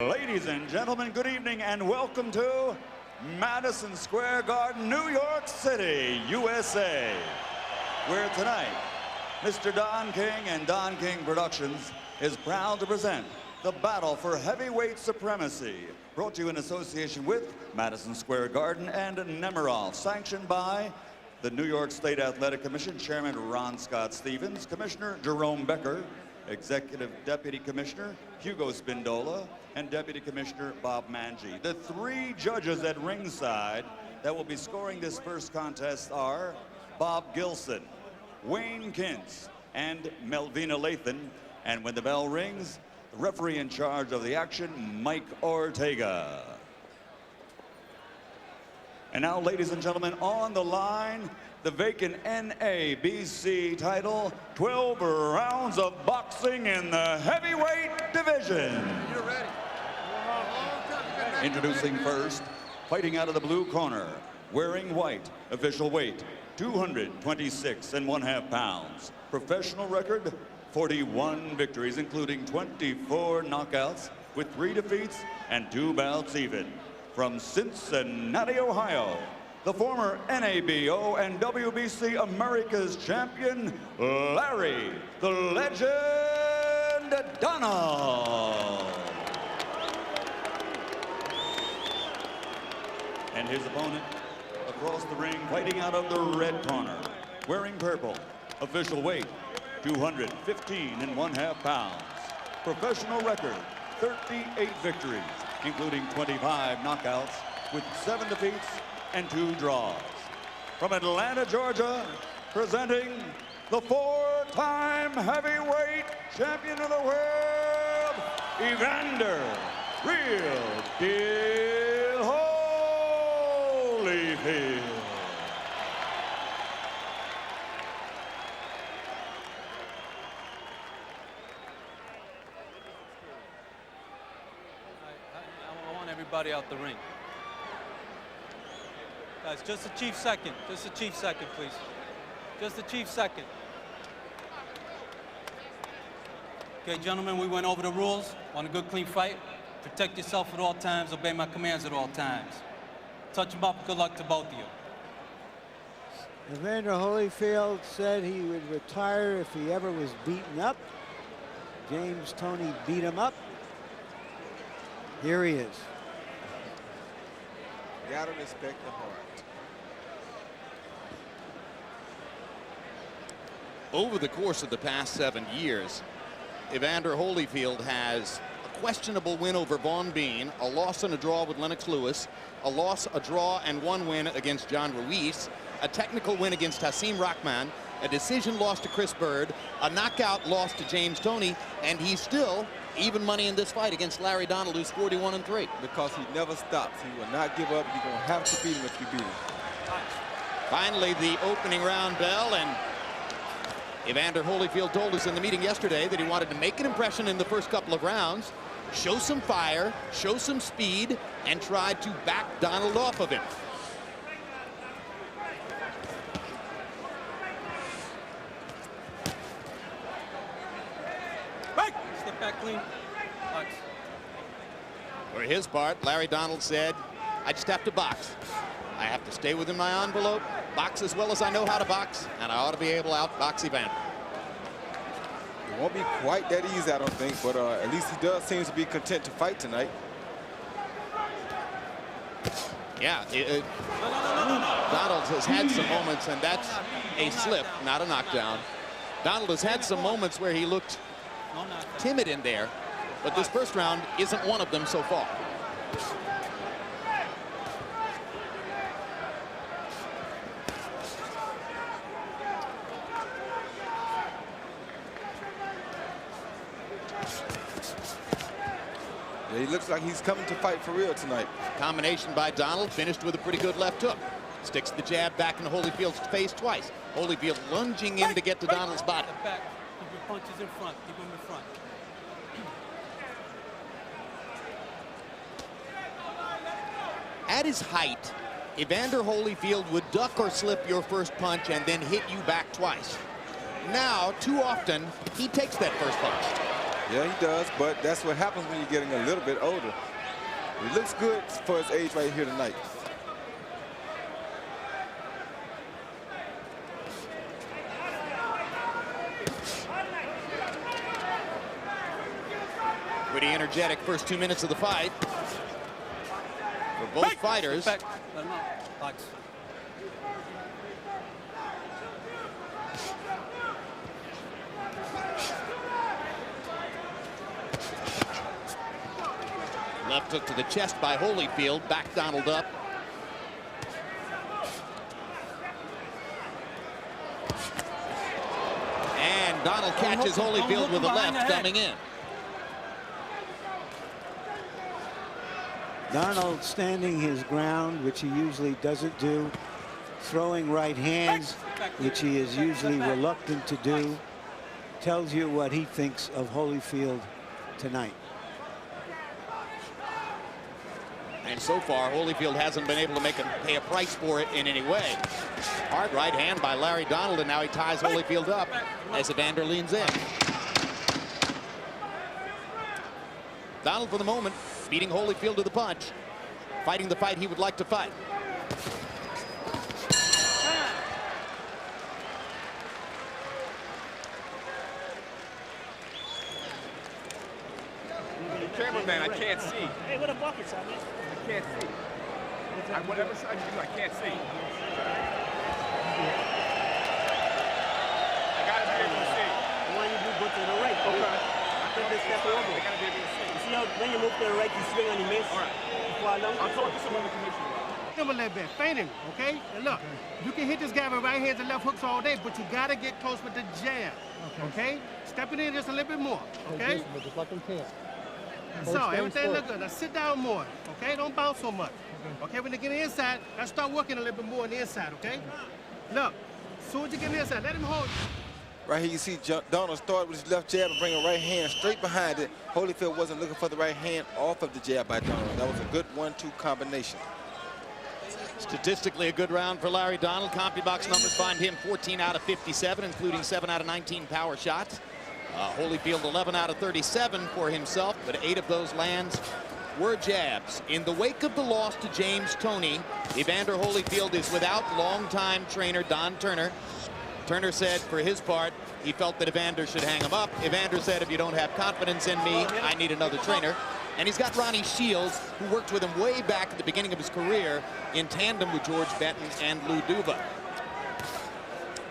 Ladies and gentlemen, good evening and welcome to Madison Square Garden, New York City, USA, where tonight, Mr. Don King and Don King Productions is proud to present the Battle for Heavyweight Supremacy, brought to you in association with Madison Square Garden and Nemiroff, sanctioned by the New York State Athletic Commission, Chairman Ron Scott Stevens, Commissioner Jerome Becker, Executive Deputy Commissioner Hugo Spindola, and Deputy Commissioner Bob Manji. The three judges at ringside that will be scoring this first contest are Bob Gilson, Wayne Kintz, and Melvina Lathan. And when the bell rings, the referee in charge of the action, Mike Ortega. And now, ladies and gentlemen, on the line, the vacant NABC title, 12 rounds of boxing in the heavyweight division. You're ready. Introducing first, fighting out of the blue corner, wearing white, official weight, 226½ pounds. Professional record, 41 victories, including 24 knockouts, with 3 defeats and 2 bouts even. From Cincinnati, Ohio, the former NABO and WBC America's champion, Larry the Legend Donald. And his opponent across the ring, fighting out of the red corner, wearing purple, official weight, 215½ pounds. Professional record, 38 victories, including 25 knockouts, with 7 defeats and 2 draws. From Atlanta, Georgia, presenting the 4-time heavyweight champion of the world, Evander Holyfield. I want everybody out the ring. Guys, just a chief second. Just a chief second, please. Just a chief second. Okay, gentlemen, we went over the rules. Want a good, clean fight? Protect yourself at all times. Obey my commands at all times. Touch them up. Good luck to both of you. Evander Holyfield said he would retire if he ever was beaten up. James Toney beat him up. Here he is. You gotta respect the heart. Over the course of the past 7 years, Evander Holyfield has a questionable win over Vaughn Bean, a loss and a draw with Lennox Lewis, a loss, a draw, and 1 win against John Ruiz, a technical win against Hasim Rahman, a decision loss to Chris Bird, a knockout loss to James Toney, and he's still even money in this fight against Larry Donald, who's 41-3. Because he never stops. He will not give up. You're going to have to beat him if you beat him. Finally, the opening round bell, and Evander Holyfield told us in the meeting yesterday that he wanted to make an impression in the first couple of rounds, show some fire, show some speed, and try to back Donald off of him. Step back clean. Box. For his part, Larry Donald said, I just have to box. I have to stay within my envelope, box as well as I know how to box, and I ought to be able to outbox Evander. It won't be quite that easy, I don't think, but at least he does seem to be content to fight tonight. Yeah, Donald has had some moments, and that's a slip, not a knockdown. Donald has had some moments where he looked timid in there, but this first round isn't one of them so far. Yeah, he looks like he's coming to fight for real tonight. Combination by Donald, finished with a pretty good left hook. Sticks the jab back into Holyfield's face twice. Holyfield lunging in to get to Donald's body. Step back. Keep your punches in front. Keep them in front. At his height, Evander Holyfield would duck or slip your first punch and then hit you back twice. Now, too often, he takes that first punch. Yeah, he does, but that's what happens when you're getting a little bit older. He looks good for his age right here tonight. Pretty energetic first 2 minutes of the fight for both fighters. Let him out. Box. Left hook to the chest by Holyfield. Back Donald up. And Donald catches Holyfield with a left coming in. Donald standing his ground, which he usually doesn't do. Throwing right hands, which he is usually reluctant to do. Tells you what he thinks of Holyfield tonight. And so far, Holyfield hasn't been able to pay a price for it in any way. Hard right hand by Larry Donald, and now he ties Holyfield up as Evander leans in. Donald, for the moment, beating Holyfield to the punch, fighting the fight he would like to fight. Cameraman, I can't see. Hey, what a bucket, son, man. I can't see. Whatever side you do, I can't see. I gotta be able to see. Why you do go to the right? Okay. I think they step over. I gotta be able to see. You see how when you move to the right, you swing on your miss? All right. You fall down? I'll talk to some other commissioner. Him a little bit, feint him, okay? And look, you can hit this guy with right hands and left hooks all day, but you gotta get close with the jab, okay? Step it in just a little bit more, okay? Just like him can. So everything look good. Now sit down more, okay? Don't bounce so much, okay? When they get inside, let's start working a little bit more on the inside, okay? Look, as soon as you get inside, let him hold you. Right here you see Donald start with his left jab and bring a right hand straight behind it. Holyfield wasn't looking for the right hand off of the jab by Donald. That was a good 1-2 combination. Statistically, a good round for Larry Donald. CompuBox numbers find him 14 out of 57, including 7 out of 19 power shots. Holyfield 11 out of 37 for himself, but 8 of those lands were jabs. In the wake of the loss to James Toney, Evander Holyfield is without longtime trainer Don Turner. Turner said for his part, he felt that Evander should hang him up. Evander said, if you don't have confidence in me, I need another trainer. And he's got Ronnie Shields, who worked with him way back at the beginning of his career in tandem with George Benton and Lou Duva.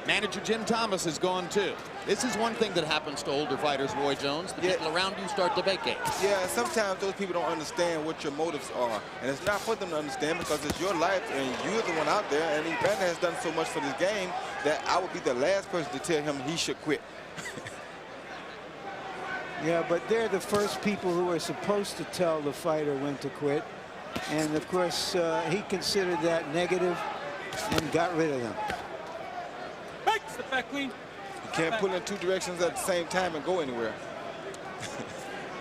Manager Jim Thomas is gone too. This is one thing that happens to older fighters, Roy Jones. The people around you start to vacate. Yeah, sometimes those people don't understand what your motives are. And it's not for them to understand because it's your life and you're the one out there. And Evander has done so much for this game that I would be the last person to tell him he should quit. Yeah, but they're the first people who are supposed to tell the fighter when to quit. And of course, he considered that negative and got rid of them. Step back clean. You can't pull in 2 directions at the same time and go anywhere.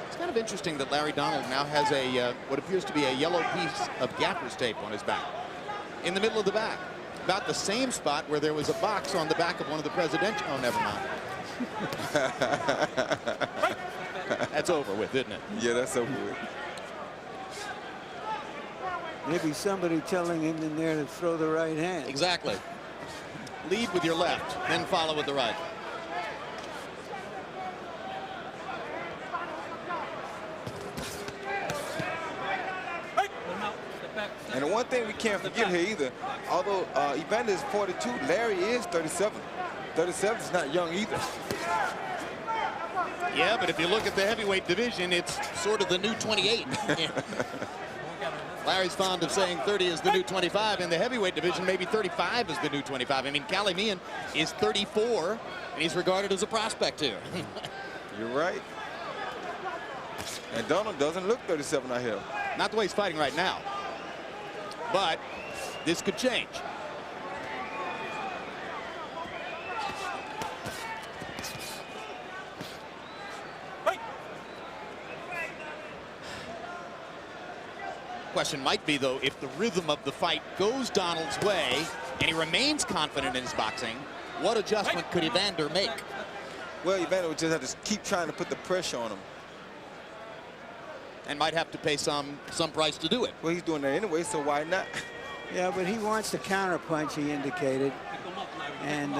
It's kind of interesting that Larry Donald now has a what appears to be a yellow piece of gaffer's tape on his back, in the middle of the back, about the same spot where there was a box on the back of one of the presidential. Oh, never mind. That's over with, isn't it? Yeah, that's over with. Maybe somebody telling him in there to throw the right hand. Exactly. Lead with your left, then follow with the right. And the one thing we can't forget here either, although Evander is 42, Larry is 37. 37 is not young either. Yeah, but if you look at the heavyweight division, it's sort of the new 28. Larry's fond of saying 30 is the new 25. In the heavyweight division, maybe 35 is the new 25. I mean, Cali Meehan is 34, and he's regarded as a prospect here. You're right. And Donald doesn't look 37 out here. Not the way he's fighting right now. But this could change. Question might be, though, if the rhythm of the fight goes Donald's way and he remains confident in his boxing, what adjustment could Evander make? Well, Evander would just have to keep trying to put the pressure on him. And might have to pay some price to do it. Well, he's doing that anyway, so why not? Yeah, but he wants to counter punch, he indicated. And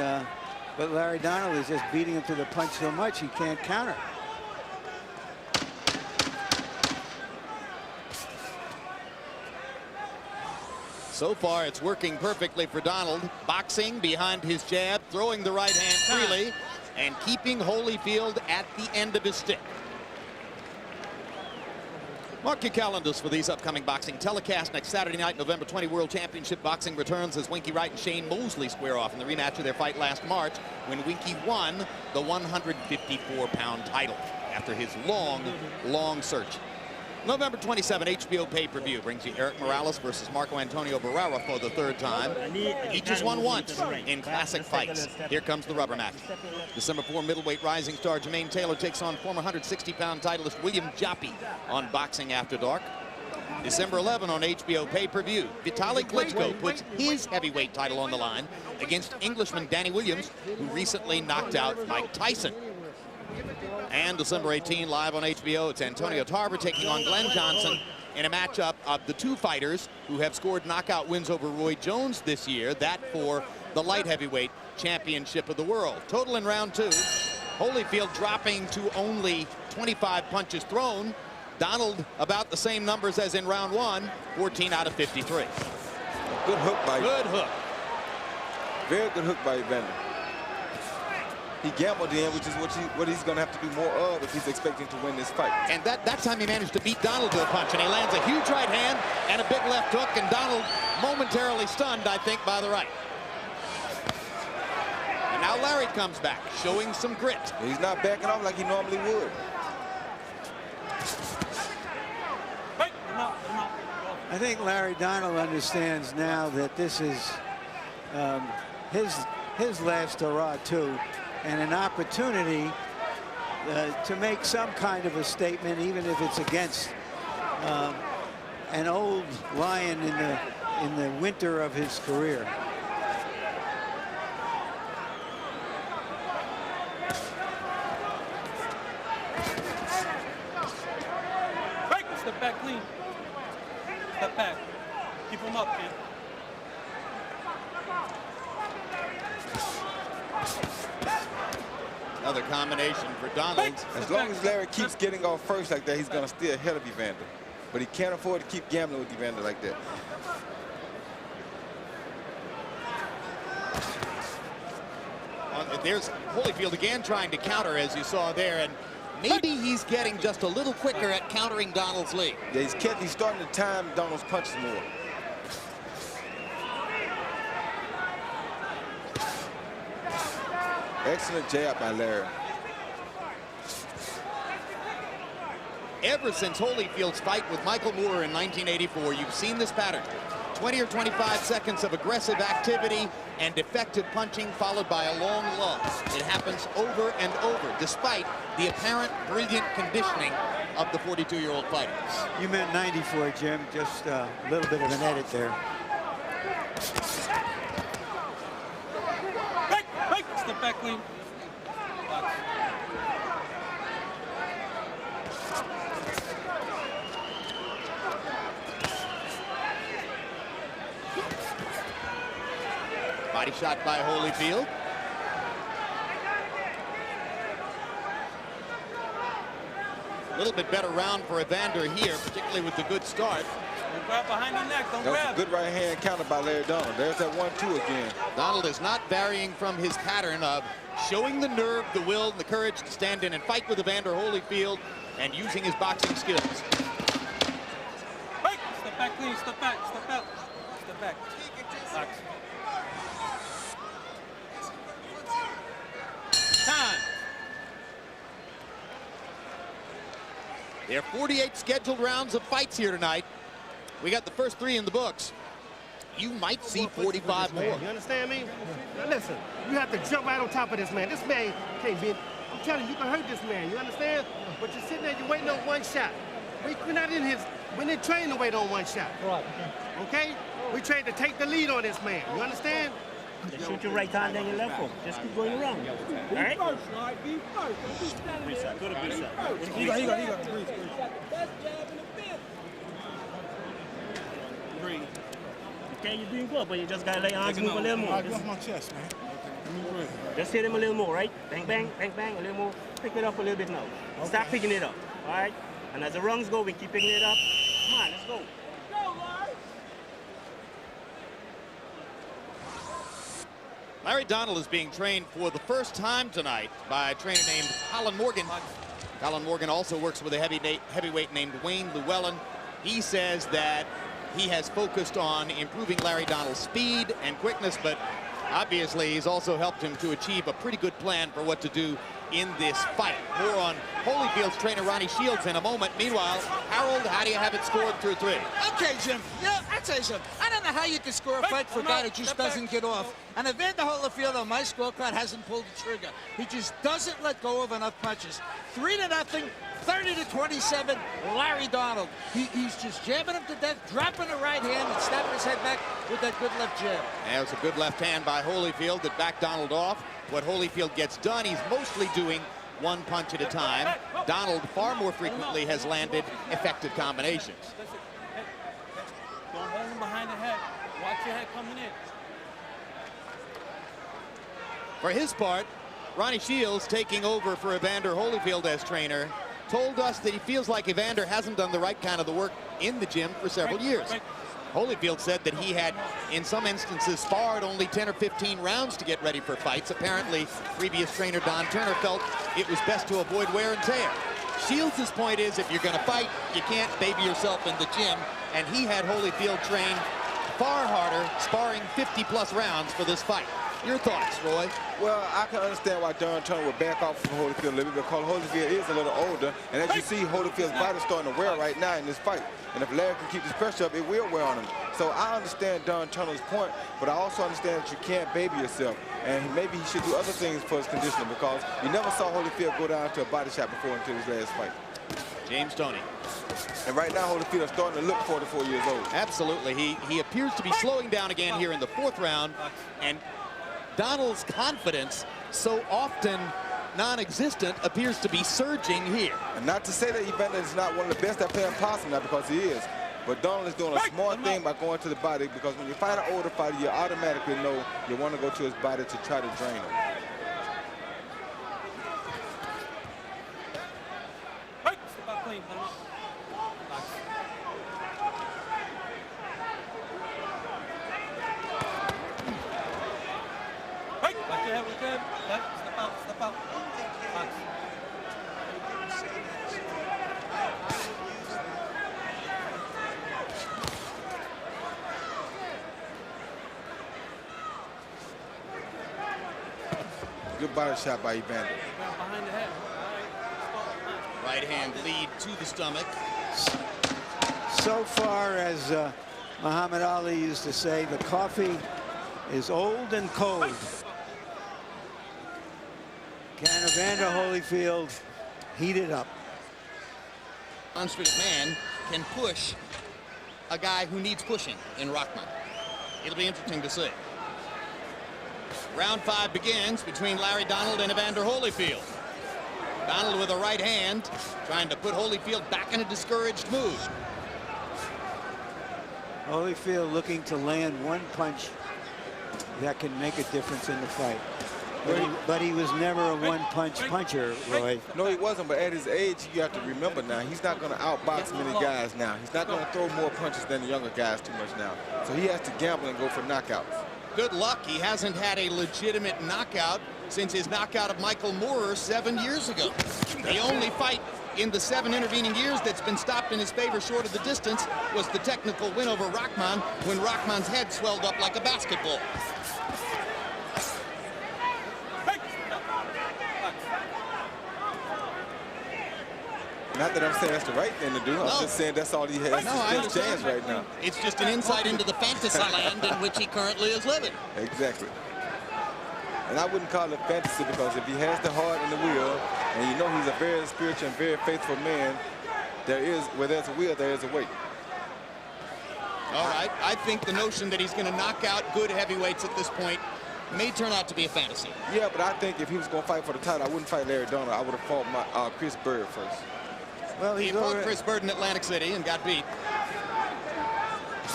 but Larry Donald is just beating him to the punch so much he can't counter. So far, it's working perfectly for Donald. Boxing behind his jab, throwing the right hand freely, and keeping Holyfield at the end of his stick. Mark your calendars for these upcoming boxing telecasts. Next Saturday night, November 20, World Championship Boxing returns as Winky Wright and Shane Mosley square off in the rematch of their fight last March when Winky won the 154-pound title after his long search. November 27, HBO pay-per-view brings you Eric Morales versus Marco Antonio Barrera for the third time. Each has won once in classic fights. Here comes the rubber match. December 4, middleweight rising star Jermaine Taylor takes on former 160-pound titleist William Joppy on Boxing After Dark. December 11 on HBO pay-per-view, Vitaly Klitschko puts his heavyweight title on the line against Englishman Danny Williams, who recently knocked out Mike Tyson. And December 18, live on HBO, it's Antonio Tarver taking on Glenn Johnson in a matchup of the two fighters who have scored knockout wins over Roy Jones this year, that for the light heavyweight championship of the world. Total in round 2, Holyfield dropping to only 25 punches thrown. Donald about the same numbers as in round 1, 14 out of 53. Good hook by Good hook. Very good hook by Evander. He gambled in, which is what he's going to have to do more of if he's expecting to win this fight. And that time he managed to beat Donald to a punch, and he lands a huge right hand and a big left hook, and Donald momentarily stunned, I think, by the right. And now Larry comes back, showing some grit. He's not backing off like he normally would. I think Larry Donald understands now that this is his last hurrah too, and an opportunity to make some kind of a statement, even if it's against an old lion in the winter of his career. Step back clean. Step back. Keep him up, kid. Another combination for Donald. As long as Larry keeps getting off first like that, he's going to stay ahead of Evander. But he can't afford to keep gambling with Evander like that. There's Holyfield again trying to counter, as you saw there, and maybe he's getting just a little quicker at countering Donald's lead. Yeah, he's starting to time Donald's punches more. Excellent jab by Larry. Ever since Holyfield's fight with Michael Moore in 1984, you've seen this pattern. 20 or 25 seconds of aggressive activity and effective punching followed by a long lull. It happens over and over, despite the apparent brilliant conditioning of the 42-year-old fighter. You meant 94, Jim. Just a little bit of an edit there. Step back clean. Body shot by Holyfield. A little bit better round for Evander here, particularly with the good start. Don't grab behind the neck. Don't That was grab. a good right hand counter by Larry Donald. There's that 1-2 again. Donald is not varying from his pattern of showing the nerve, the will, and the courage to stand in and fight with Evander Holyfield and using his boxing skills. Right. Step back clean. Step back. Step out. Step back. Box. Time. There are 48 scheduled rounds of fights here tonight. We got the first 3 in the books. You might see 45 more. You understand me? Now listen, you have to jump right on top of this man. This man can't be. I'm telling you, you can hurt this man. You understand? But you're sitting there, you're waiting on one shot. We're not in his. We didn't train to wait on one shot. Right. Okay? We trained to take the lead on this man. You understand? Just shoot your right hand, then your left hook. Just keep going around. All right? Reset. Go to reset. He got. Breathe. Okay, you're doing good, but you just gotta let your arms move a little more. Get off my chest, man. Just hit him a little more, right? Bang, bang, bang, bang, a little more. Pick it up a little bit now. Start picking it up, all right? And as the rungs go, we keep picking it up. Come on, let's go. Larry Donald is being trained for the first time tonight by a trainer named Colin Morgan. Colin Morgan also works with a heavyweight named Wayne Llewellyn. He says that he has focused on improving Larry Donald's speed and quickness, but obviously he's also helped him to achieve a pretty good plan for what to do in this fight. More on Holyfield's trainer Ronnie Shields in a moment. Meanwhile, Harold, how do you have it scored through 3? Okay, Jim. Yeah, I'll tell you something. I don't know how you can score a fight for a guy that just doesn't get off. And Evander Holyfield on my scorecard hasn't pulled the trigger. He just doesn't let go of enough punches. 3-0, 30-27, Larry Donald. He's just jabbing him to death, dropping the right hand and snapping his head back with that good left jab. And it was a good left hand by Holyfield that backed Donald off. What Holyfield gets done, he's mostly doing one punch at a time. Donald far more frequently has landed effective combinations. Don't hold him behind the head. Watch your head coming in. For his part, Ronnie Shields, taking over for Evander Holyfield as trainer, told us that he feels like Evander hasn't done the right kind of the work in the gym for several years. Holyfield said that he had, in some instances, sparred only 10 or 15 rounds to get ready for fights. Apparently, previous trainer Don Turner felt it was best to avoid wear and tear. Shields' point is, if you're going to fight, you can't baby yourself in the gym, and he had Holyfield train far harder, sparring 50-plus rounds for this fight. Your thoughts, Roy? Well, I can understand why Don Turner would back off from Holyfield a little bit, because Holyfield is a little older, and as you see, Holyfield's body starting to wear right now in this fight. And if Larry can keep this pressure up, it will wear on him. So I understand Don Turner's point, but I also understand that you can't baby yourself. And maybe he should do other things for his conditioning, because you never saw Holyfield go down to a body shot before until his last fight. James Toney. And right now, Holyfield is starting to look 44 years old. Absolutely. He appears to be slowing down again here in the 4th round, and Donald's confidence, so often non-existent, appears to be surging here. And not to say that Evander is not one of the best at playing possum now, because he is. But Donald is doing a smart thing by going to the body, because when you fight an older fighter, you automatically know you want to go to his body to try to drain him. Step out. Good body shot by Evander. Behind the head. Right hand lead to the stomach. So far, as Muhammad Ali used to say, the coffee is old and cold. Can Evander Holyfield heat it up? Demonstrative man can push a guy who needs pushing in Rahman. It'll be interesting to see. Round 5 begins between Larry Donald and Evander Holyfield. Donald with a right hand, trying to put Holyfield back in a discouraged mood. Holyfield looking to land one punch that can make a difference in the fight. But he was never a one-punch puncher, Roy. No, he wasn't, but at his age, you have to remember now, he's not going to outbox many guys now. He's not going to throw more punches than the younger guys too much now. So he has to gamble and go for knockouts. Good luck. He hasn't had a legitimate knockout since his knockout of Michael Moorer 7 years ago. The only fight in the 7 intervening years that's been stopped in his favor short of the distance was the technical win over Rahman, when Rahman's head swelled up like a basketball. Not that I'm saying that's the right thing to do. I'm just saying that's all he has his chance right now. It's just an insight into the fantasy land in which he currently is living. Exactly. And I wouldn't call it fantasy, because if he has the heart and the will, and you know he's a very spiritual and very faithful man, where there's a will, there is a way. All right. I think the notion that he's going to knock out good heavyweights at this point may turn out to be a fantasy. Yeah, but I think if he was going to fight for the title, I wouldn't fight Larry Donald. I would have fought Chris Bird first. Well, He fought Chris Bird in Atlantic City and got beat.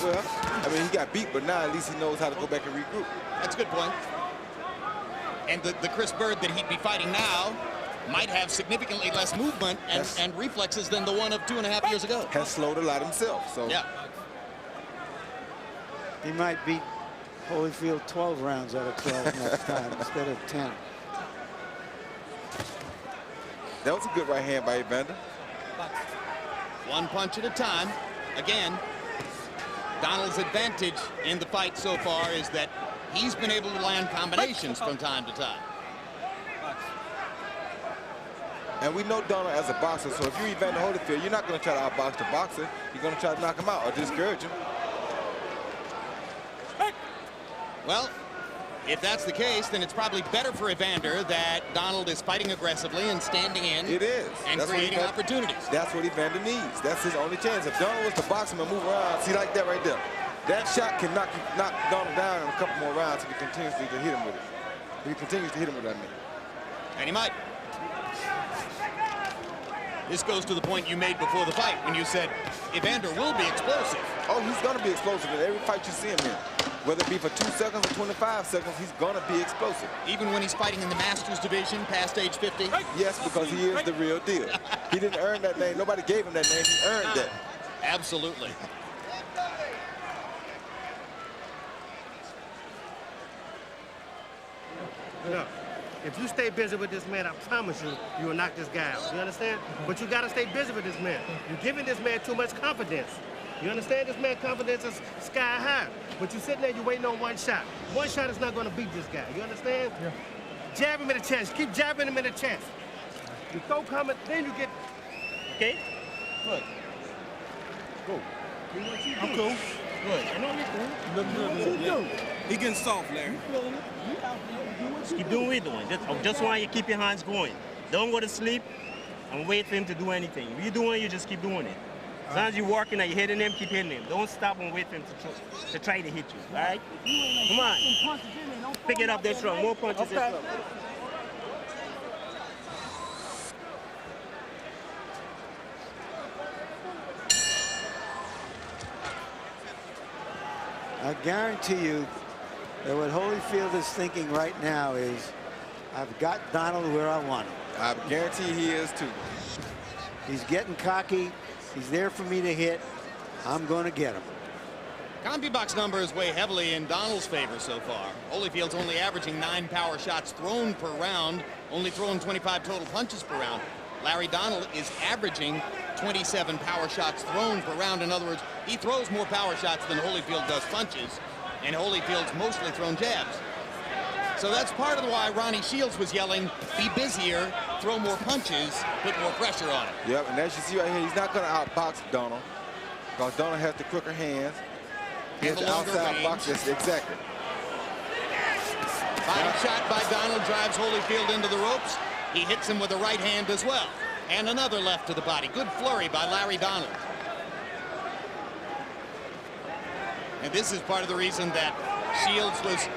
Well, I mean, he got beat, but now at least he knows how to go back and regroup. That's a good point. And the Chris Bird that he'd be fighting now might have significantly less movement and reflexes than the one of 2.5 years ago. Has slowed a lot himself. So yeah. He might beat Holyfield 12 rounds out of 12 next time instead of 10. That was a good right hand by Evander. One punch at a time. Again, Donald's advantage in the fight so far is that he's been able to land combinations from time to time. And we know Donald as a boxer, so if you're Evander Holyfield, you're not going to try to outbox the boxer. You're going to try to knock him out or discourage him. Well, if that's the case, then it's probably better for Evander that Donald is fighting aggressively and standing in. It is. And creating opportunities. That's what Evander needs. That's his only chance. If Donald was to box him and move around, see like that right there. That shot can knock Donald down in a couple more rounds if he continues to hit him with it. If he continues to hit him with that, I mean. And he might. This goes to the point you made before the fight when you said Evander will be explosive. Oh, he's going to be explosive in every fight you see him in. Whether it be for 2 seconds or 25 seconds, he's going to be explosive. Even when he's fighting in the Masters division past age 50? Yes, because he is the real deal. He didn't earn that name. Nobody gave him that name. He earned that. Absolutely. Look, if you stay busy with this man, I promise you, you will knock this guy out. You understand? But you got to stay busy with this man. You're giving this man too much confidence. You understand? This man's confidence is sky high. But you're sitting there, you're waiting on one shot. One shot is not going to beat this guy. You understand? Yeah. Jab him in the chest. Keep jabbing him in the chest. You throw coming, then you get... Okay? Good. Go. I'm cool. Good. I know you're cool. He getting soft, Larry. Just keep doing what you're doing. Just want you to keep your hands going. Don't go to sleep and wait for him to do anything. If you're doing it, you just keep doing it. As long as you're working and you're hitting him, keep hitting him. Don't stop and wait for him to try to hit you, all right? Come on. Pick it up this strong. More punches this strong. I guarantee you that what Holyfield is thinking right now is, I've got Donald where I want him. I guarantee he is too. He's getting cocky. He's there for me to hit. I'm going to get him. CompuBox numbers weigh heavily in Donald's favor so far. Holyfield's only averaging 9 power shots thrown per round, only throwing 25 total punches per round. Larry Donald is averaging 27 power shots thrown per round. In other words, he throws more power shots than Holyfield does punches, and Holyfield's mostly thrown jabs. So that's part of why Ronnie Shields was yelling, be busier, throw more punches, put more pressure on him. Yep, and as you see right here, he's not going to outbox Donald, because Donald has the quicker hands. He has the outside box. Yes, exactly. Body shot by Donald drives Holyfield into the ropes. He hits him with a right hand as well. And another left to the body. Good flurry by Larry Donald. And this is part of the reason that Shields was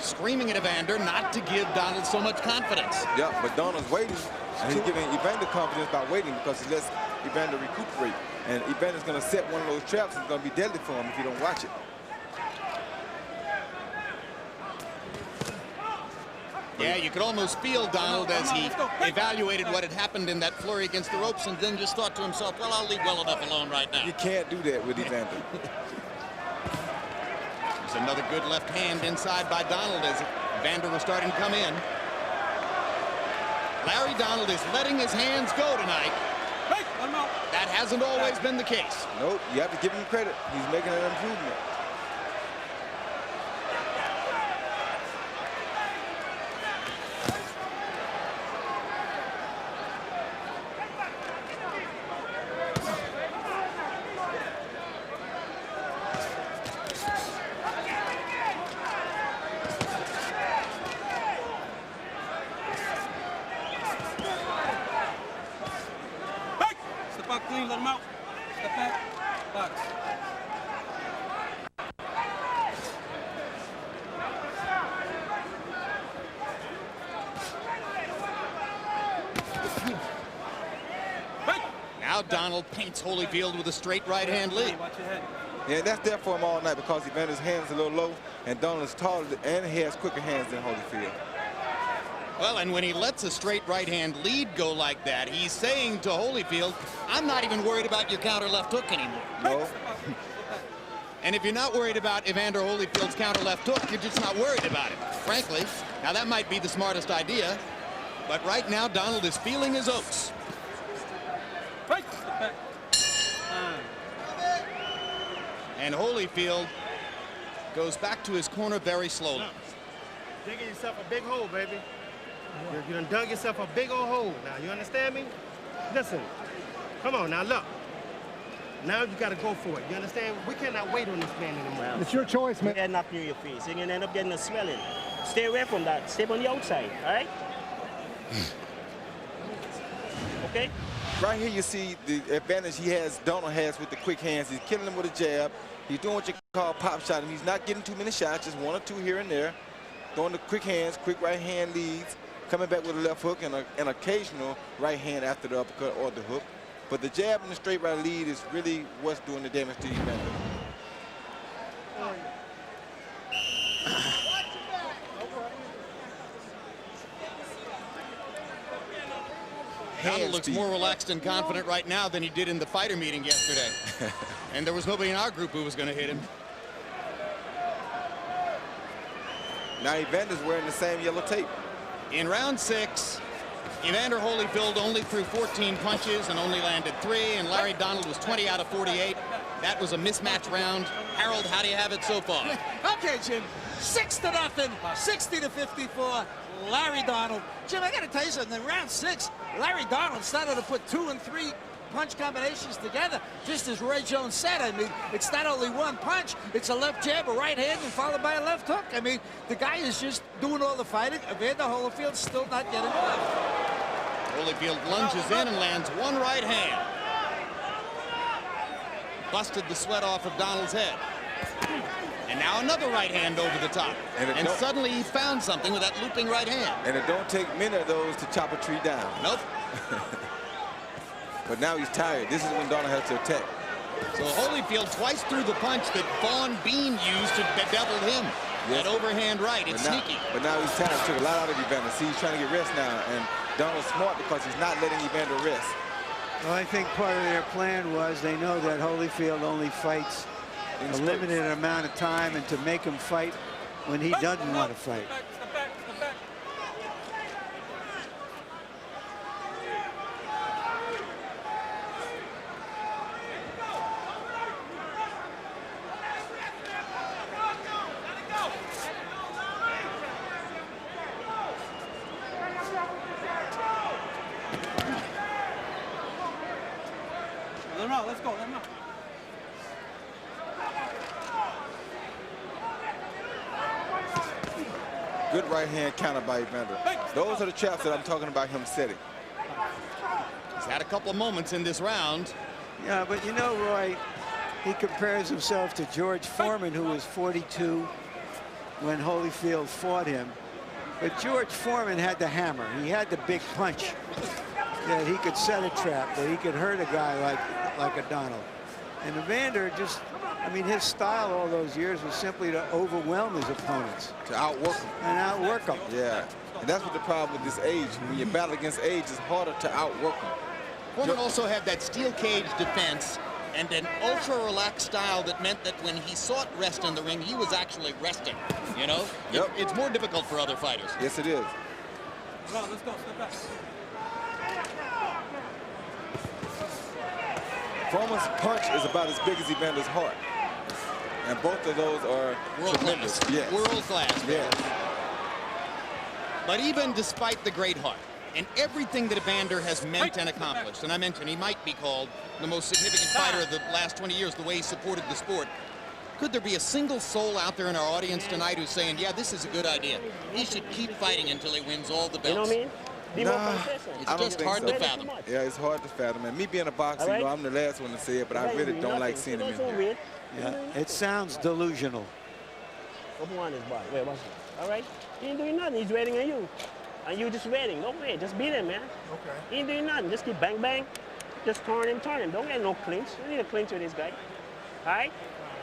screaming at Evander not to give Donald so much confidence. Yeah, but Donald's waiting, and he's giving Evander confidence by waiting because he lets Evander recuperate. And Evander's going to set one of those traps. It's going to be deadly for him if you don't watch it. Yeah, you could almost feel Donald as he evaluated what had happened in that flurry against the ropes and then just thought to himself, well, I'll leave well enough alone right now. You can't do that with Evander. There's another good left hand inside by Donald as Evander was starting to come in. Larry Donald is letting his hands go tonight. That hasn't always been the case. Nope, you have to give him credit. He's making an improvement. Clean, let him out. Step back. Box. Donald paints Holyfield with a straight right hand lead. Watch your head. Yeah, that's there for him all night because Evander's hands a little low, and Donald is taller and he has quicker hands than Holyfield. Well, and when he lets a straight right hand lead go like that, he's saying to Holyfield, I'm not even worried about your counter left hook anymore. No. And if you're not worried about Evander Holyfield's counter left hook, you're just not worried about it, frankly. Now, that might be the smartest idea, but right now, Donald is feeling his oats. Right. Step back. And Holyfield goes back to his corner very slowly. Digging yourself a big hole, baby. You done dug yourself a big old hole. Now, you understand me? Listen, come on now, look. Now you got to go for it. You understand? We cannot wait on this man anymore. It's your choice, man. Get knocked near your face. You're going to end up getting a swelling. Stay away from that. Stay on the outside, all right? Okay? Right here you see the advantage Donald has with the quick hands. He's killing him with a jab. He's doing what you call pop shot, and he's not getting too many shots, just one or two here and there. Throwing the quick hands, quick right hand leads, coming back with a left hook and an occasional right hand after the uppercut or the hook. But the jab and the straight right lead is really what's doing the damage to Evander. Donald looks more relaxed and confident right now than he did in the fighter meeting yesterday. And there was nobody in our group who was going to hit him. Now Evander's wearing the same yellow tape. In round 6, Evander Holyfield only threw 14 punches and only landed 3, and Larry Donald was 20 out of 48. That was a mismatch round. Harold, how do you have it so far? Okay, Jim. 6-0, 60-54. Larry Donald. Jim, I got to tell you something. In round 6, Larry Donald started to put 2 and 3 punch combinations together, just as Roy Jones said. I mean, it's not only one punch, it's a left jab, a right hand, and followed by a left hook. I mean, the guy is just doing all the fighting. Evander Holyfield's still not getting off. Holyfield lunges in and lands one right hand. Busted the sweat off of Donald's head. And now another right hand over the top. And suddenly he found something with that looping right hand. And it don't take many of those to chop a tree down. Nope. But now he's tired. This is when Donald has to attack. So Holyfield twice threw the punch that Vaughn Bean used to bedevil him. Yes. That overhand right, it's sneaky. But now he's tired. Took a lot out of Evander. See, he's trying to get rest now. And Donald's smart because he's not letting Evander rest. Well, I think part of their plan was they know that Holyfield only fights a limited amount of time, and to make him fight when he doesn't want to fight. Let him out. Let's go. Let him out. Good right hand counter by Evander. Those are the traps that I'm talking about him setting. He's had a couple of moments in this round. Yeah, but you know, Roy, he compares himself to George Foreman, who was 42 when Holyfield fought him. But George Foreman had the hammer. He had the big punch that he could set a trap, that he could hurt a guy like a Donald. And Evander just, I mean, his style all those years was simply to overwhelm his opponents. To outwork them. And outwork them. Yeah. And that's what the problem with this age. When you battle against age, it's harder to outwork them. Foreman also had that steel cage defense and an ultra-relaxed style that meant that when he sought rest in the ring, he was actually resting, you know? Yep. It's more difficult for other fighters. Yes, it is. Let's go. Step back. Foreman's punch is about as big as Evander's heart. And both of those are world-class. Yes. World-class. Yes. But even despite the great heart and everything that Evander has meant and accomplished, and I mentioned he might be called the most significant fighter of the last 20 years, the way he supported the sport, could there be a single soul out there in our audience tonight who's saying, yeah, this is a good idea. He should keep fighting until he wins all the belts. You know what I mean? It's just hard to fathom. Yeah, it's hard to fathom. And me being a boxer, you know, I'm the last one to say it, but I really don't like seeing him in here. Yeah, it sounds delusional. Open on his body. Wait, watch it. All right? He ain't doing nothing. He's waiting on you. And you just waiting. Don't wait. Just beat him, man. Okay. He ain't doing nothing. Just keep bang, bang. just turn him. Don't get no clinch. You need a clinch with this guy. All right?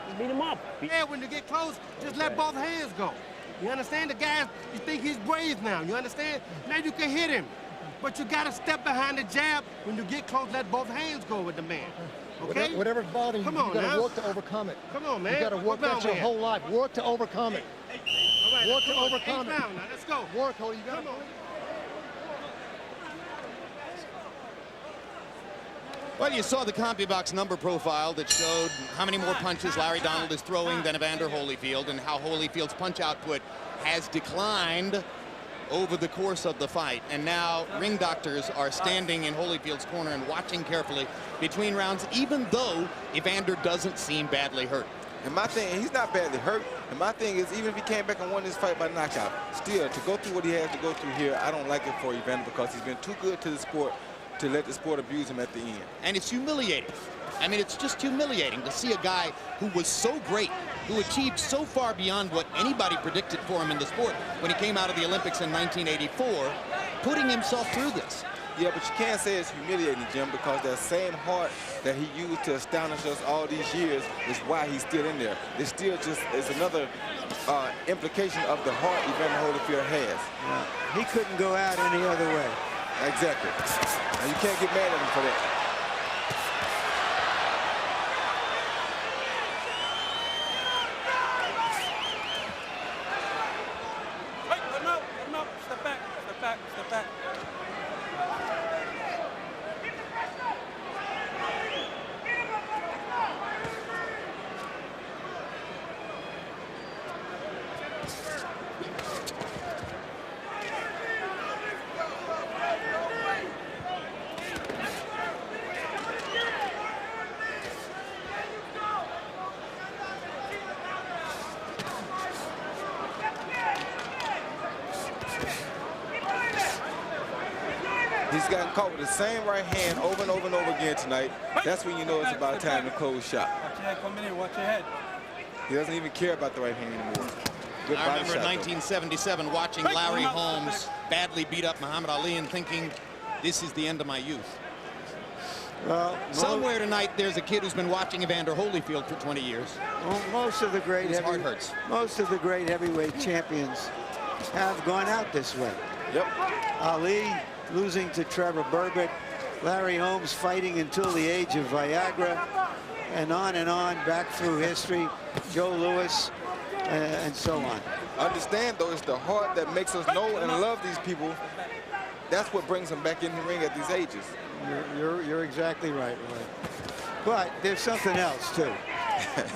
Just beat him up. Yeah, when you get close, just let both hands go. You understand? The guys, you think he's brave now. You understand? Now you can hit him. But you got to step behind the jab. When you get close, let both hands go with the man. Okay? Whatever's bothering you, you got to work to overcome it. Come on, man. You got to work that your whole life. Work to overcome it. All right, work to overcome it. Now, let's go. Work, Holy. You got to. Well, you saw the CompuBox number profile that showed how many more punches Larry Donald is throwing than Evander Holyfield, and how Holyfield's punch output has declined over the course of the fight. And now ring doctors are standing in Holyfield's corner and watching carefully between rounds, even though Evander doesn't seem badly hurt. And my thing, he's not badly hurt. And my thing is, even if he came back and won this fight by knockout, still, to go through what he has to go through here, I don't like it for Evander, because he's been too good to the sport to let the sport abuse him at the end. And it's humiliating. I mean, it's just humiliating to see a guy who was so great, who achieved so far beyond what anybody predicted for him in the sport when he came out of the Olympics in 1984, putting himself through this. Yeah, but you can't say it's humiliating, Jim, because that same heart that he used to astonish us all these years is why he's still in there. It's still just is another implication of the heart Evander Holyfield has. Yeah. He couldn't go out any other way. Exactly. And you can't get mad at him for that. Hey, let him out. Step back. He's gotten caught with the same right hand over and over and over again tonight. That's when you know it's about time to close shop. Watch your head coming in. Watch your head. He doesn't even care about the right hand anymore. Good I remember in shot, 1977 watching Larry Holmes badly beat up Muhammad Ali and thinking, this is the end of my youth. Well, somewhere tonight there's a kid who's been watching Evander Holyfield for 20 years. Well, most of the great heavyweight champions have gone out this way. Yep. Ali losing to Trevor Berbick, Larry Holmes fighting until the age of Viagra, and on back through history. Joe Louis, and so on. Understand, though, it's the heart that makes us know and love these people. That's what brings them back in the ring at these ages. You're exactly right, Roy. But there's something else, too.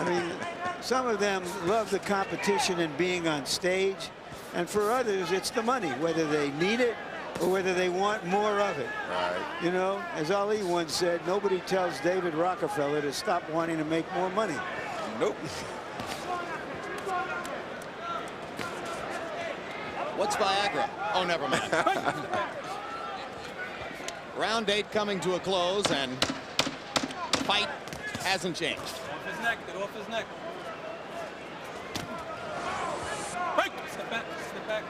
I mean, some of them love the competition and being on stage, and for others, it's the money, whether they need it or whether they want more of it. Right. You know, as Ali once said, nobody tells David Rockefeller to stop wanting to make more money. Nope. What's Viagra? Oh, never mind. Round 8 coming to a close, and the fight hasn't changed. Off his neck. Get off his neck. Hey! Step back. Step back.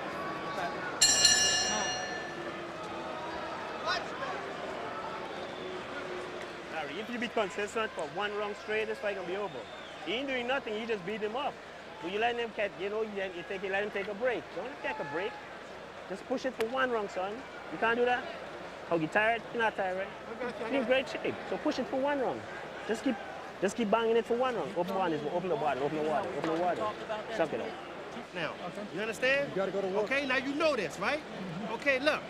Larry, if you be consistent for one round straight, this fight gonna be over. He ain't doing nothing. You just beat him up. But you let him catch, you know, you let him take a break. Don't take a break. Just push it for one round, son. You can't do that? Oh, you tired? You're not tired, right? You're in great shape. So push it for one round. Just keep banging it for one round. Open the water, open the water. Suck it up. Now, you understand? You got to go to work. Okay, now you know this, right? Okay, look.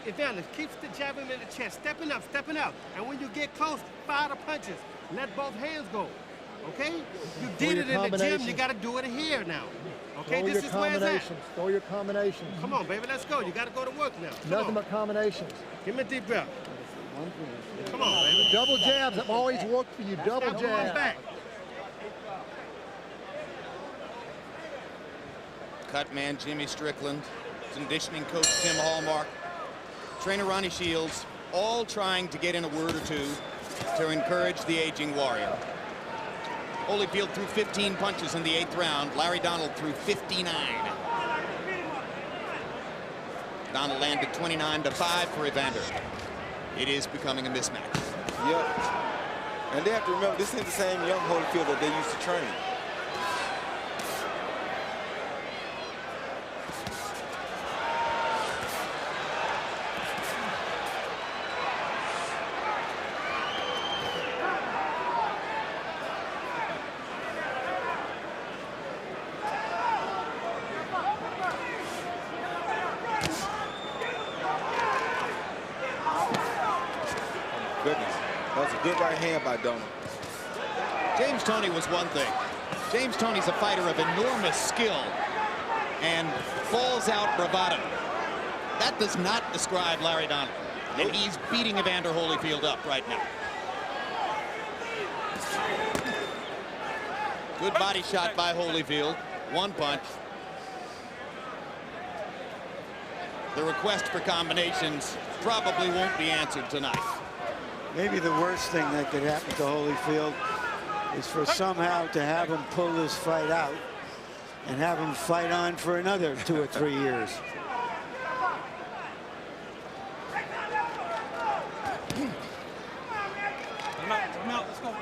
Evander, keep jabbing him in the chest, stepping up. And when you get close, fire the punches. Let both hands go. Okay? You did it in the gym, you got to do it here now. Okay, this is where it's at. Throw your combinations. Come on, baby, let's go. You got to go to work now. Nothing but combinations. Give me a deep breath. Come on, baby. Double jabs have always worked for you. Double jabs. Back. Cut man Jimmy Strickland, conditioning coach Tim Hallmark, trainer Ronnie Shields, all trying to get in a word or two to encourage the aging warrior. Holyfield threw 15 punches in the 8th round. Larry Donald threw 59. Donald landed 29-5 for Evander. It is becoming a mismatch. Yep. And they have to remember, this ain't the same young Holyfield that they used to train. Goodness, that was a good right hand by Donald. James Toney was one thing. James Toney's a fighter of enormous skill and falls out bravado. That does not describe Larry Donald. And he's beating Evander Holyfield up right now. Good body shot by Holyfield. One punch. The request for combinations probably won't be answered tonight. Maybe the worst thing that could happen to Holyfield is for somehow to have him pull this fight out and have him fight on for another 2 or 3 years. I'm out. Let's go.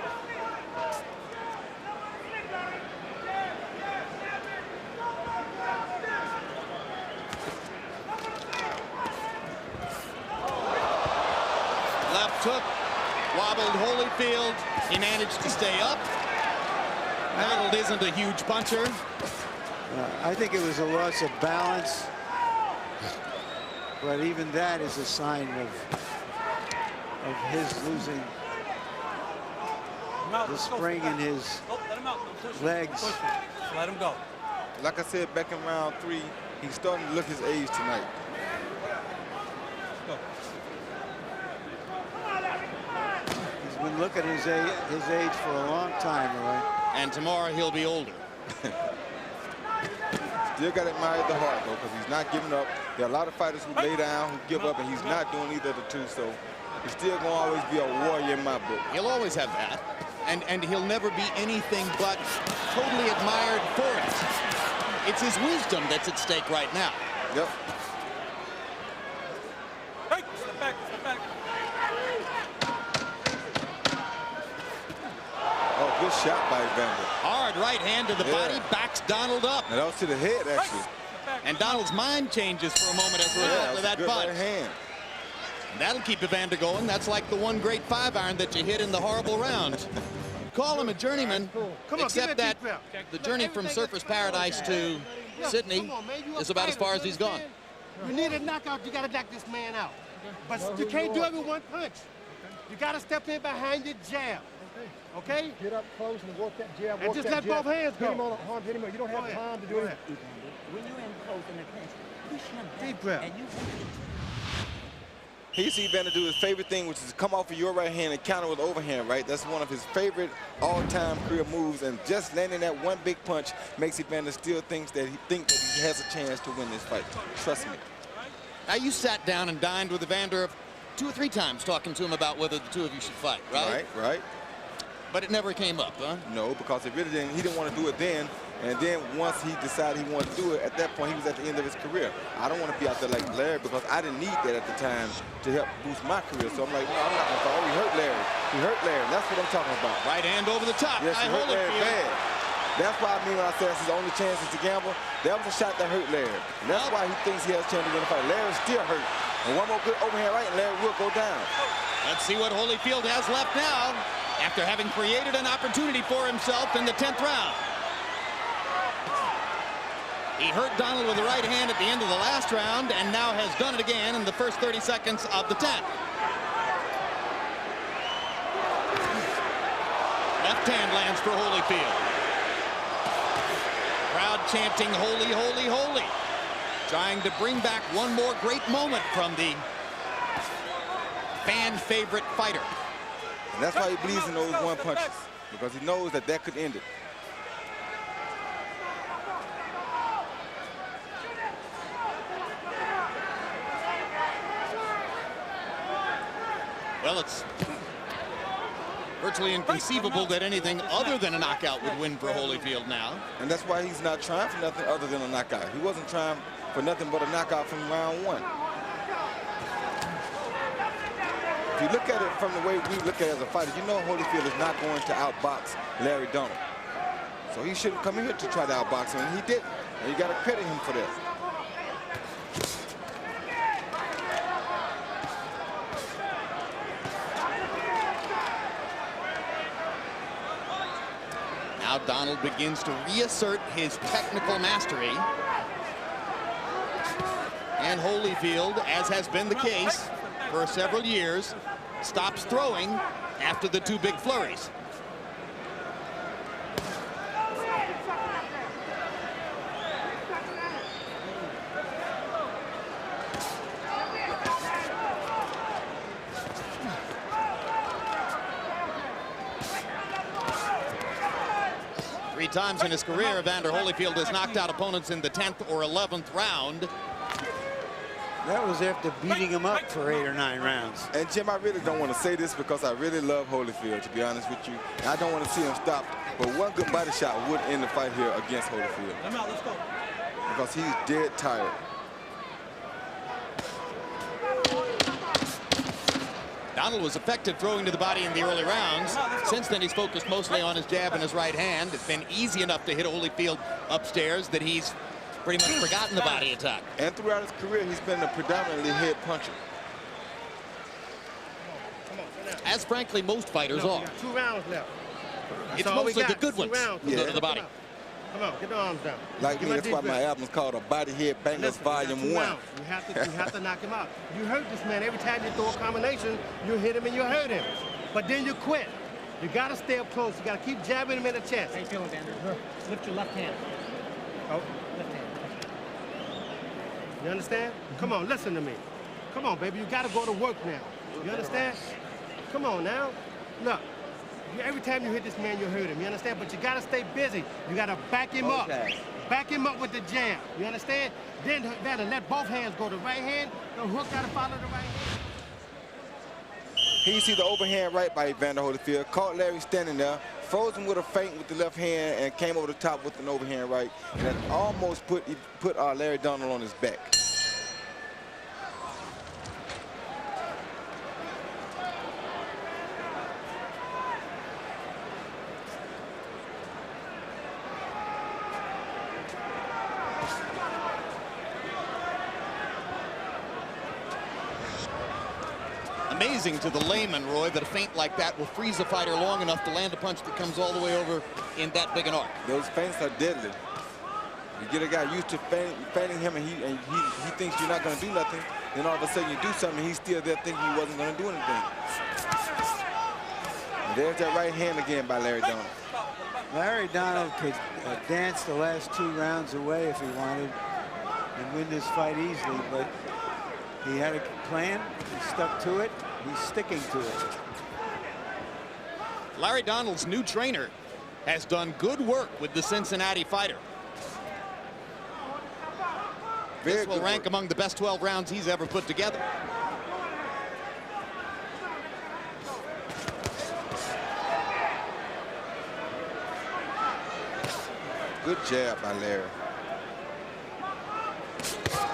Left hook, wobbled Holyfield. He managed to stay up. Donald isn't a huge puncher. I think it was a loss of balance, but even that is a sign of his losing the spring in his legs. Let him go. Like I said back in round 3, he's starting to look his age tonight. He's been looking his age for a long time, Roy. And tomorrow he'll be older. Still got to admire the heart, though, because he's not giving up. There are a lot of fighters who lay down, who give up, and he's not doing either of the two. So he's still going to always be a warrior in my book. He'll always have that. And he'll never be anything but totally admired for it. It's his wisdom that's at stake right now. Yep. Hey, step back, step back. Oh, good shot by Evander. Hard right hand to the body, backs Donald up. And that was to the head, actually. And Donald's mind changes for a moment as a result of that punch. Right hand. That'll keep Evander going. That's like the one great 5-iron that you hit in the horrible round. Call him a journeyman, except that the journey from Surfer's Paradise to Sydney is about as far as he's gone. You need a knockout, you got to knock this man out. But you can't do it with one punch. You got to step in behind the jab. Okay? Get up close and work that jab. And just let both hands go. Hit him on the arm, hit him on. You don't have time to do it. When you're in close in the clinch, push him back. Deep breath. And you He see Evander do his favorite thing, which is come off of your right hand and counter with overhand, right? That's one of his favorite all-time career moves, and just landing that one big punch makes Evander still think that he has a chance to win this fight. Trust me. Now, you sat down and dined with Evander 2 or 3 times talking to him about whether the two of you should fight, right? Right. But it never came up, huh? No, because he didn't want to do it then. And then once he decided he wanted to do it, at that point, he was at the end of his career. I don't want to be out there like Larry because I didn't need that at the time to help boost my career. So I'm like, no, I'm not going to fight. Oh, he hurt Larry. He hurt Larry. That's what I'm talking about. Right hand over the top. Yes, he hurt Larry bad. That's why I mean when I say that's his only chance is to gamble. That was a shot that hurt Larry. And that's why he thinks he has a chance to win the fight. Larry's still hurt. And one more good overhand right, and Larry will go down. Let's see what Holyfield has left now after having created an opportunity for himself in the 10th round. He hurt Donald with the right hand at the end of the last round and now has done it again in the first 30 seconds of the 10th. Left hand lands for Holyfield. Crowd chanting, holy, holy, holy. Trying to bring back one more great moment from the fan favorite fighter. And that's why he believes in those one punches, because he knows that that could end it. Well, it's virtually inconceivable that anything other than a knockout would win for Holyfield now. And that's why he's not trying for nothing other than a knockout. He wasn't trying for nothing but a knockout from round 1. if you look at it from the way we look at it as a fighter, you know Holyfield is not going to outbox Larry Donald. So he shouldn't come in here to try to outbox him, and he didn't. And you got to credit him for that. Now Donald begins to reassert his technical mastery. And Holyfield, as has been the case for several years, stops throwing after the two big flurries. Three times in his career, Evander Holyfield has knocked out opponents in the 10th or 11th round. That was after beating him up for 8 or 9 rounds. And Jim, I really don't want to say this because I really love Holyfield, to be honest with you. And I don't want to see him stop. But one good body shot would end the fight here against Holyfield. I'm out, let's go. Because he's dead tired. Donald was effective throwing to the body in the early rounds. Since then, he's focused mostly on his jab and his right hand. It's been easy enough to hit Holyfield upstairs that he's pretty much forgotten the body attack. And throughout his career, he's been a predominantly head puncher. As frankly, most fighters are. 2 rounds left. It's mostly the good ones who go to the body. Come on, get the arms down. Like me, that's why my album's called A Body Head Bangers Volume 1. You have to knock him out. You hurt this man. Every time you throw a combination, you hit him and you hurt him. But then you quit. You got to stay up close. You got to keep jabbing him in the chest. How you feeling, Evander? Lift your left hand. Oh. Left hand. You understand? Come on, listen to me. Come on, baby. You got to go to work now. You understand? Come on now. Look. Every time you hit this man, you hurt him. You understand? But you got to stay busy. You got to back him up. Back him up with the jab. You understand? Then you got to let both hands go. The right hand, the hook got to follow the right hand. Here you see the overhand right by Evander Holyfield. Caught Larry standing there, froze him with a feint with the left hand, and came over the top with an overhand right. And that almost put Larry Donald on his back. Amazing to the layman, Roy, that a feint like that will freeze a fighter long enough to land a punch that comes all the way over in that big an arc. Those feints are deadly. You get a guy used to feinting him, and he thinks you're not going to do nothing. Then all of a sudden you do something, and he's still there thinking he wasn't going to do anything. And there's that right hand again by Larry Donald. Larry Donald could dance the last 2 rounds away if he wanted and win this fight easily, but he had a plan. He stuck to it. He's sticking to it. Larry Donald's new trainer has done good work with the Cincinnati fighter. This will rank among the best 12 rounds he's ever put together. Good jab by Larry.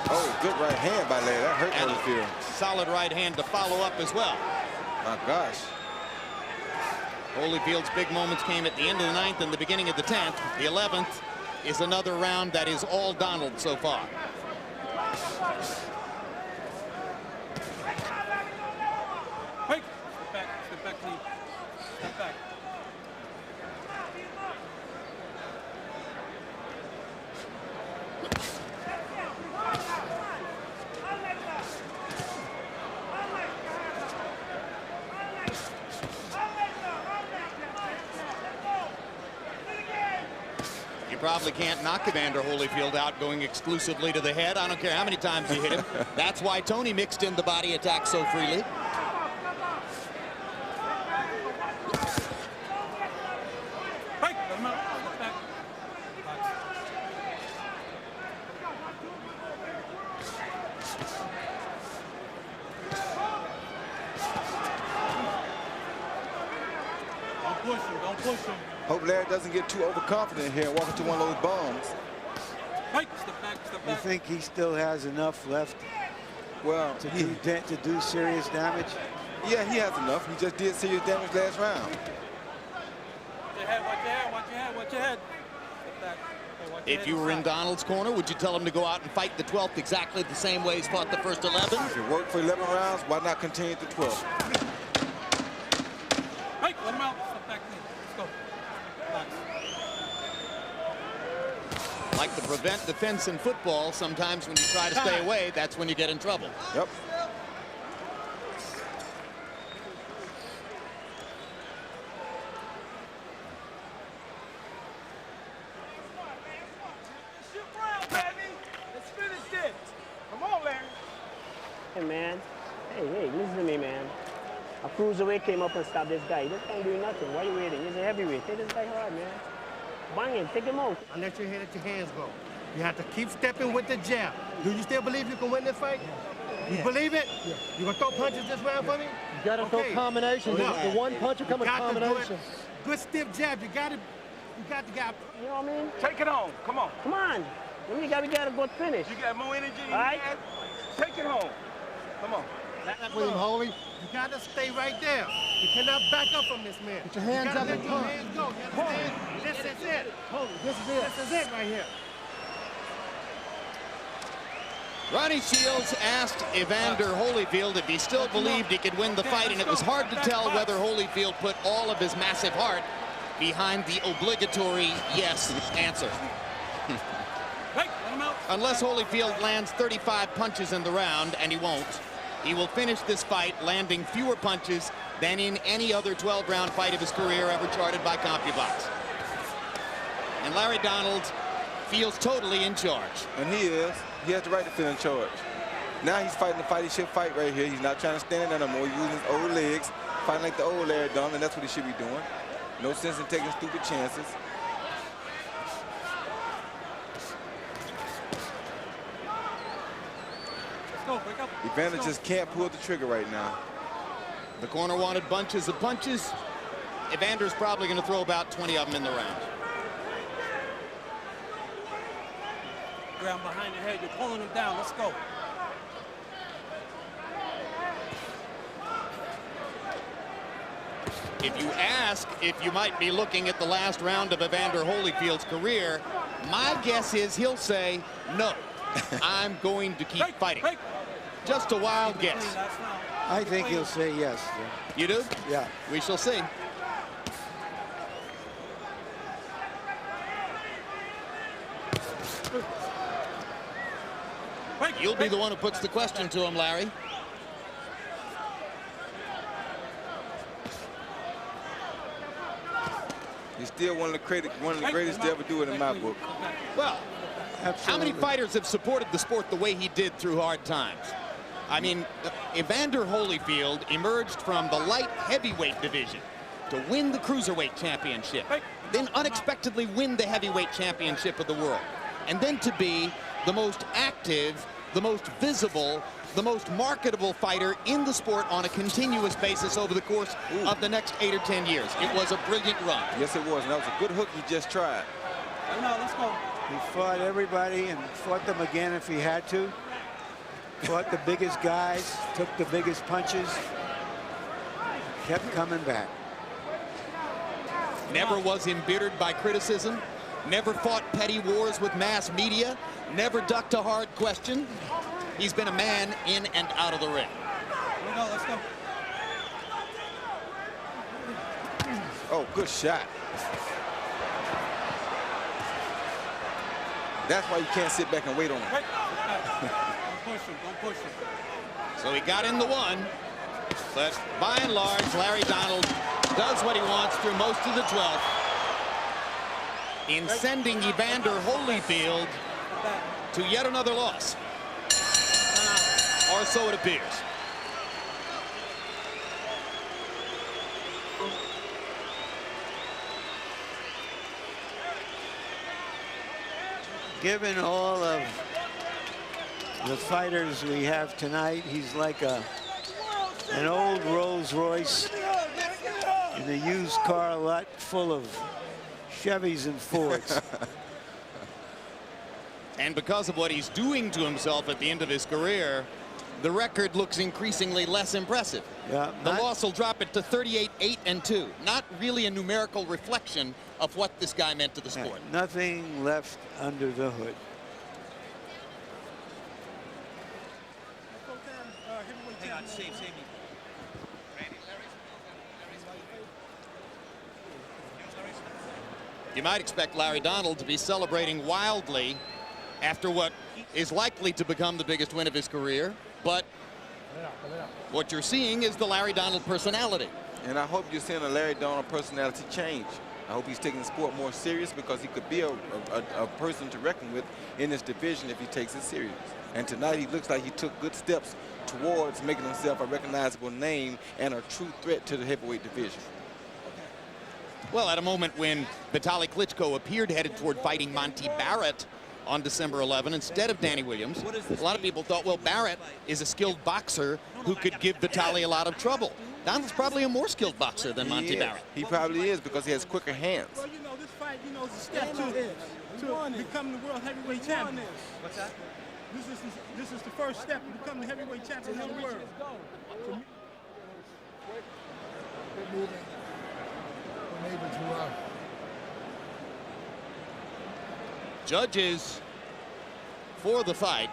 Oh, good right hand by Larry. That hurt Holyfield. Solid right hand to follow up as well. My gosh. Holyfield's big moments came at the end of the 9th and the beginning of the 10th. The 11th is another round that is all Donald so far. Wait. Step back, clean. Step back. You probably can't knock Evander Holyfield out going exclusively to the head. I don't care how many times you hit him. That's why Tony mixed in the body attack so freely. Don't push him. Hope Larry doesn't get too overconfident here and walk into one of those bombs. Step back. You think he still has enough left to do serious damage? Yeah, he has enough. He just did serious damage last round. Watch your head, watch your head, watch your head, watch your head. Step back. Hey, watch your If head you were in inside. Donald's corner, would you tell him to go out and fight the 12th exactly the same way he's fought the first 11? If it worked for 11 rounds, why not continue the 12th? Hey, let him out. Step back, please. Let's go. Relax. Like to prevent defense in football, sometimes when you try to stay away, that's when you get in trouble. Yep. Hey, man. Hey, listen to me, man. A cruiserweight came up and stopped this guy. This guy doing nothing. Why are you waiting? He's a heavyweight. Take this guy hard, man. Bang him. Take him out. And let your head, let your hands go. You have to keep stepping with the jab. Do you still believe you can win this fight? You believe it? Yeah. You gonna throw punches this round for me? You gotta throw combinations. No. The one punch will come with combinations. Good stiff jab. You got to get. You know what I mean? Take it home. Come on. Come on. We gotta go finish. You got more energy than All right. you had. Take it home. Come on. William Holy. You gotta stay right there. You cannot back up from this man. Put your hands you up gotta and let your punch. hands go. You understand? This is it. Holy, this is it. This is it right here. Ronnie Shields asked Evander Holyfield if he still believed he could win the fight, and it was hard to tell whether Holyfield put all of his massive heart behind the obligatory yes answer. Hey, let him out. Unless Holyfield lands 35 punches in the round, and he won't, he will finish this fight landing fewer punches than in any other 12-round fight of his career ever charted by CompuBox. And Larry Donald feels totally in charge. And he is. He has the right to feel in charge. Now he's fighting the fight he should fight right here. He's not trying to stand in there no more. Using his old legs, fighting like the old Larry Donald, and that's what he should be doing. No sense in taking stupid chances. Let's go, break up. Evander just can't pull the trigger right now. The corner wanted bunches of punches. Evander's probably going to throw about 20 of them in the round. Ground behind the head. You're pulling him down. Let's go. If you ask if you might be looking at the last round of Evander Holyfield's career, my guess is he'll say, no, I'm going to keep fighting. Just a wild guess. I think he'll say yes. You do? Yeah. We shall see. You'll be the one who puts the question to him, Larry. He's still one of the greatest to ever do it in my book. Well, how many fighters have supported the sport the way he did through hard times? I mean, Evander Holyfield emerged from the light heavyweight division to win the cruiserweight championship, then unexpectedly win the heavyweight championship of the world, and then to be the most active, the most visible, the most marketable fighter in the sport on a continuous basis over the course of the next 8 or 10 years. It was a brilliant run. Yes, it was, and that was a good hook he just tried. Let's go. He fought everybody and fought them again if he had to. Fought the biggest guys, took the biggest punches, kept coming back. Never was embittered by criticism, never fought petty wars with mass media, never ducked a hard question. He's been a man in and out of the ring. Here we go, let's go. Oh, good shot. That's why you can't sit back and wait on him. Don't push him, don't push him. So he got in the one, but by and large, Larry Donald does what he wants through most of the 12th in sending Evander Holyfield to yet another loss. Or so it appears. Given all of the fighters we have tonight, he's like an old Rolls Royce in a used car lot full of Chevys and Fords. And because of what he's doing to himself at the end of his career, the record looks increasingly less impressive. Yeah, The loss will drop it to 38-8-2. Not really a numerical reflection of what this guy meant to the sport. Nothing left under the hood. Hang on, save me. You might expect Larry Donald to be celebrating wildly after what is likely to become the biggest win of his career, but what you're seeing is the Larry Donald personality. And I hope you're seeing a Larry Donald personality change. I hope he's taking the sport more serious, because he could be a person to reckon with in this division if he takes it serious. And tonight he looks like he took good steps towards making himself a recognizable name and a true threat to the heavyweight division. Well, at a moment when Vitaly Klitschko appeared headed toward fighting Monty Barrett on December 11 instead of Danny Williams, a lot of people thought, well, Barrett is a skilled boxer who could give Vitaly a lot of trouble. Donald's probably a more skilled boxer than Monty Barrett. He probably is, because he has quicker hands. Well, you know, this fight, you know, is a step to becoming the world heavyweight champion. What's that? This is the first step to becoming the heavyweight champion of the world. Judges for the fight.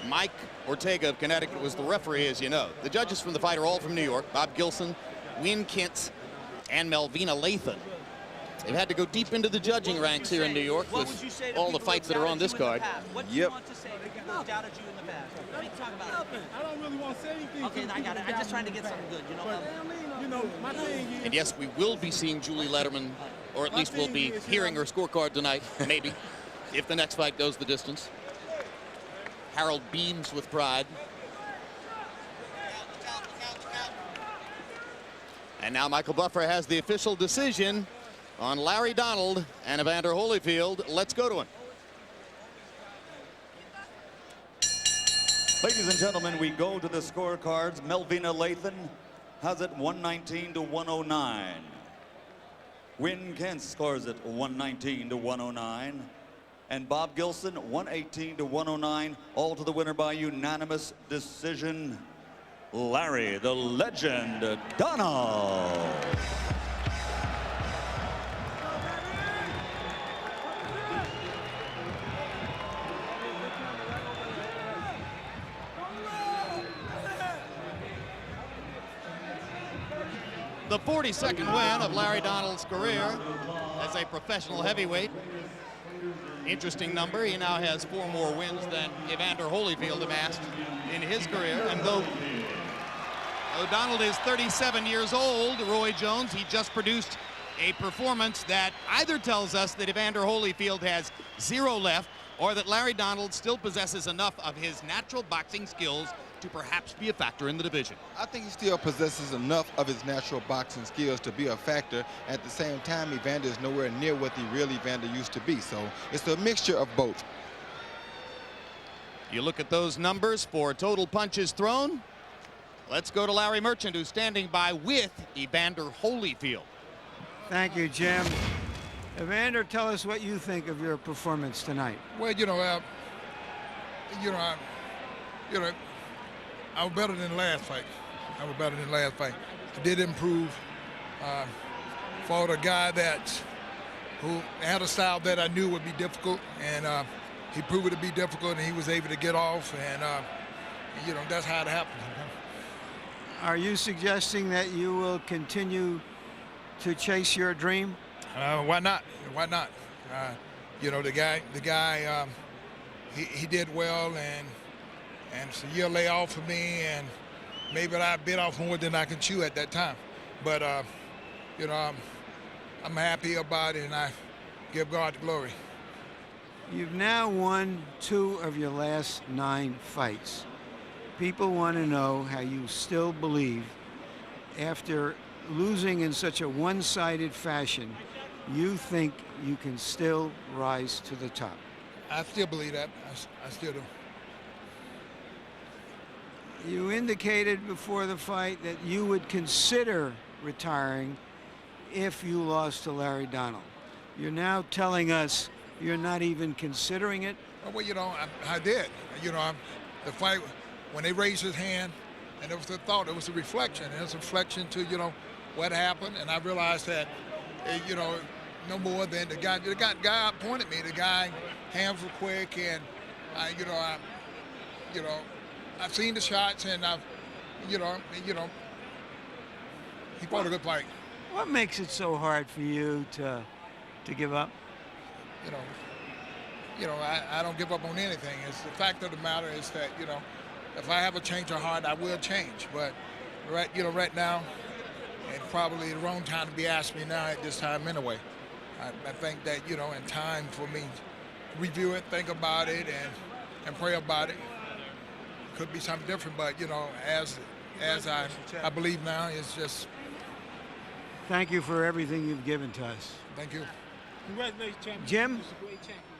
Mike Ortega of Connecticut was the referee, as you know. The judges from the fight are all from New York. Bob Gilson, Wynn Kintz, and Melvina Lathan. They've had to go deep into the judging ranks here in New York with all the fights that are on this card. What do you want to say to people who doubted you in the past? I mean, talk about it. I don't really want to say anything. Okay, I got it. I'm just trying to get something good, you know. You know, my thing is... And yes, we will be seeing Julie Letterman, or at least we'll be hearing her scorecard tonight, maybe, if the next fight goes the distance. Harold beams with pride. And now Michael Buffer has the official decision on Larry Donald and Evander Holyfield. Let's go to him. Ladies and gentlemen, we go to the scorecards. Melvina Lathan has it 119-109. Wynn Kent scores it 119-109. And Bob Gilson 118-109. All to the winner by unanimous decision. Larry the Legend Donald. The 42nd win of Larry Donald's career as a professional heavyweight. Interesting number. He now has 4 more wins than Evander Holyfield amassed in his career. And though Donald is 37 years old, Roy Jones, he just produced a performance that either tells us that Evander Holyfield has 0 left, or that Larry Donald still possesses enough of his natural boxing skills to perhaps be a factor in the division. I think he still possesses enough of his natural boxing skills to be a factor. At the same time, Evander is nowhere near what the real Evander used to be. So it's a mixture of both. You look at those numbers for total punches thrown. Let's go to Larry Merchant, who's standing by with Evander Holyfield. Thank you, Jim. Evander, tell us what you think of your performance tonight. Well, I was better than the last fight. I did improve. Fought a guy who had a style that I knew would be difficult, and he proved it to be difficult, and he was able to get off, and that's how it happened. Are you suggesting that you will continue to chase your dream? Why not? Why not? The guy, he did well, and it's a year layoff for me, and maybe I bit off more than I can chew at that time. But I'm happy about it, and I give God the glory. You've now won 2 of your last 9 fights. People want to know how you still believe, after losing in such a one-sided fashion, you think you can still rise to the top. I still believe that. I still do. You indicated before the fight that you would consider retiring if you lost to Larry Donald. You're now telling us you're not even considering it? Well, you know, I did. You know, the fight, when they raised his hand, and it was the thought, it was a reflection. And it was a reflection to, you know, what happened. And I realized that, you know, no more than the guy pointed me. The guy, hands were quick, and I've seen the shots, and he fought a good fight. What makes it so hard for you to give up? I don't give up on anything. It's the fact of the matter is that, you know, if I have a change of heart, I will change. But right now, it's probably the wrong time to be asking me now at this time anyway. I think that, you know, in time for me to review it, think about it, and pray about it. Could be something different, but, you know, as I believe now, it's just. Thank you for everything you've given to us. Thank you. Congratulations, champion. Jim? You're a great champion.